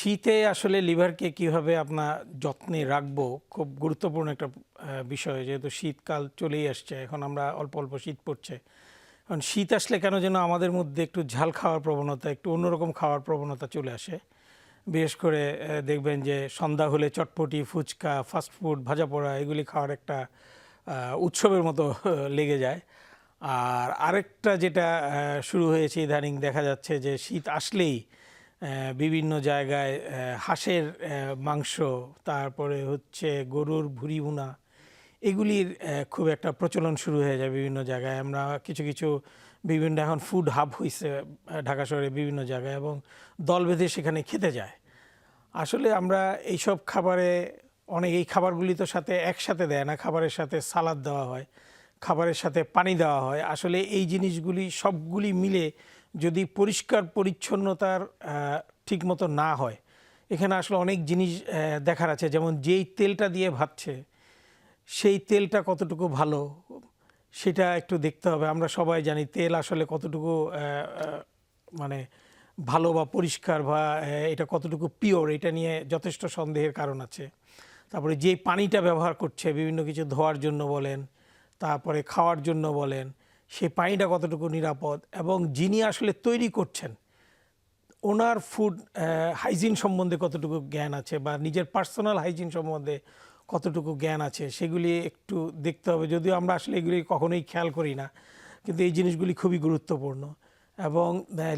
শীতে আসলে লিভারকে কিভাবে আপনার যত্নে রাখবো খুব গুরুত্বপূর্ণ একটা বিষয়। যেহেতু শীতকাল চলেই আসছে, এখন আমরা অল্প অল্প শীত পড়ছে। এখন শীত আসলে কেন যেন আমাদের মধ্যে একটু ঝাল খাওয়ার প্রবণতা, একটু অন্যরকম খাওয়ার প্রবণতা চলে আসে। বিশেষ করে দেখবেন যে সন্ধ্যা হলে চটপটি, ফুচকা, ফাস্টফুড, ভাজা পোড়া এগুলি খাওয়ার একটা উৎসবের মতো লেগে যায়। আর আরেকটা যেটা শুরু হয়েছে ইদানিং, দেখা যাচ্ছে যে শীত আসলেই বিভিন্ন জায়গায় হাঁসের মাংস, তারপরে হচ্ছে গরুর ভুঁড়ি ভুনা, এগুলির খুব একটা প্রচলন শুরু হয়ে যায় বিভিন্ন জায়গায়। আমরা কিছু কিছু বিভিন্ন এখন ফুড হাব হয়েছে ঢাকা শহরে বিভিন্ন জায়গায়, এবং দল বেঁধে সেখানে খেতে যায়। আসলে আমরা এইসব খাবারে এই খাবারগুলি তো সাথে একসাথে দেয় না, খাবারের সাথে সালাদ দেওয়া হয়, খাবারের সাথে পানি দেওয়া হয়। আসলে এই জিনিসগুলি সবগুলি মিলে যদি পরিষ্কার পরিচ্ছন্নতার ঠিকমতো না হয়, এখানে আসলে অনেক জিনিস দেখার আছে। যেমন যেই তেলটা দিয়ে ভাজছে সেই তেলটা কতটুকু ভালো সেটা একটু দেখতে হবে। আমরা সবাই জানি তেল আসলে কতটুকু মানে ভালো বা পরিষ্কার, বা এটা কতটুকু পিওর, এটা নিয়ে যথেষ্ট সন্দেহের কারণ আছে। তারপরে যে পানিটা ব্যবহার করছে বিভিন্ন কিছু ধোয়ার জন্য বলেন, তারপরে খাওয়ার জন্য বলেন, সেই পানিটা কতটুকু নিরাপদ, এবং যিনি আসলে তৈরি করছেন ওনার ফুড হাইজিন সম্বন্ধে কতটুকু জ্ঞান আছে, বা নিজের পার্সোনাল হাইজিন সম্বন্ধে কতটুকু জ্ঞান আছে, সেগুলি একটু দেখতে হবে। যদিও আমরা আসলে এগুলি কখনোই খেয়াল করি না, কিন্তু এই জিনিসগুলি খুবই গুরুত্বপূর্ণ। এবং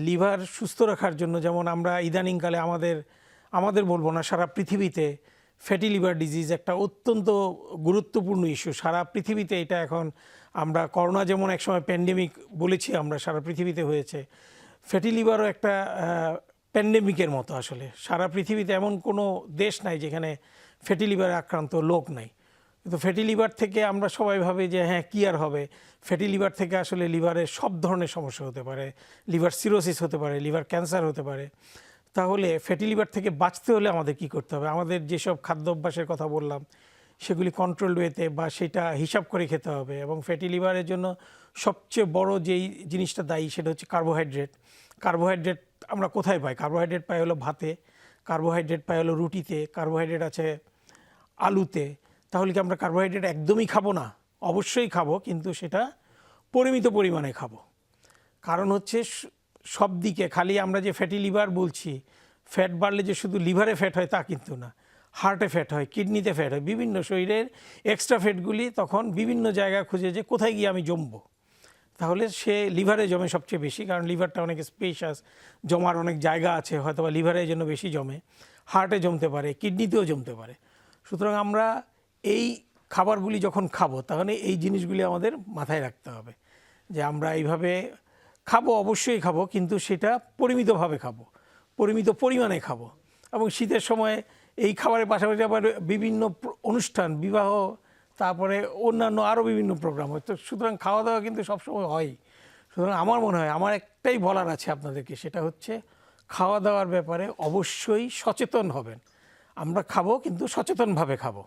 লিভার সুস্থ রাখার জন্য, যেমন আমরা ইদানিংকালে আমাদের বলবো না, সারা পৃথিবীতে ফ্যাটি লিভার ডিজিজ একটা অত্যন্ত গুরুত্বপূর্ণ ইস্যু সারা পৃথিবীতে। এটা এখন আমরা করোনা যেমন একসময় প্যান্ডেমিক বলেছি, আমরা সারা পৃথিবীতে হয়েছে, ফ্যাটি লিভারও একটা প্যান্ডেমিকের মতো। আসলে সারা পৃথিবীতে এমন কোনো দেশ নাই যেখানে ফ্যাটি লিভারে আক্রান্ত লোক নাই। কিন্তু ফ্যাটি লিভার থেকে আমরা সবাই ভাবে যে হ্যাঁ কী আর হবে, ফ্যাটি লিভার থেকে আসলে লিভারের সব ধরনের সমস্যা হতে পারে, লিভার সিরোসিস হতে পারে, লিভার ক্যান্সার হতে পারে। তাহলে ফ্যাটি লিভার থেকে বাঁচতে হলে আমাদের কি করতে হবে? আমাদের যেসব খাদ্য অভ্যাসের কথা বললাম সেগুলি কন্ট্রোল ওয়েতে বা সেটা হিসাব করে খেতে হবে। এবং ফ্যাটি লিভারের জন্য সবচেয়ে বড় যেই জিনিসটা দায়ী সেটা হচ্ছে কার্বোহাইড্রেট। কার্বোহাইড্রেট আমরা কোথায় পাই? কার্বোহাইড্রেট পাই হলো ভাতে, কার্বোহাইড্রেট পাই হলো রুটিতে, কার্বোহাইড্রেট আছে আলুতে। তাহলে কি আমরা কার্বোহাইড্রেট একদমই খাবো না? অবশ্যই খাবো, কিন্তু সেটা পরিমিত পরিমাণে খাবো। কারণ হচ্ছে সব দিকে খালি আমরা যে ফ্যাটি লিভার বলছি, ফ্যাট বাড়লে যে শুধু লিভারে ফ্যাট হয় তা কিন্তু না, হার্টে ফ্যাট হয়, কিডনিতে ফ্যাট হয়, বিভিন্ন শরীরের এক্সট্রা ফ্যাটগুলি তখন বিভিন্ন জায়গায় খুঁজে যে কোথায় গিয়ে আমি জমবো। তাহলে সে লিভারে জমে সবচেয়ে বেশি, কারণ লিভারটা অনেক স্পেশাস, জমার অনেক জায়গা আছে, হয়তো বা লিভারের জন্য বেশি জমে, হার্টে জমতে পারে, কিডনিতেও জমতে পারে। সুতরাং আমরা এই খাবারগুলি যখন খাবো তাহলে এই জিনিসগুলি আমাদের মাথায় রাখতে হবে যে আমরা এইভাবে খাবো, অবশ্যই খাবো, কিন্তু সেটা পরিমিতভাবে খাবো, পরিমিত পরিমাণে খাবো। এবং শীতের সময় এই খাবারের পাশাপাশি আবার বিভিন্ন অনুষ্ঠান, বিবাহ, তারপরে অন্যান্য আরও বিভিন্ন প্রোগ্রাম হয়। তো সুতরাং খাওয়া দাওয়া কিন্তু সবসময় হয়। সুতরাং আমার মনে হয়, আমার একটাই বলার আছে আপনাদেরকে, সেটা হচ্ছে খাওয়া দাওয়ার ব্যাপারে অবশ্যই সচেতন হবেন। আমরা খাবো, কিন্তু সচেতনভাবে খাবো।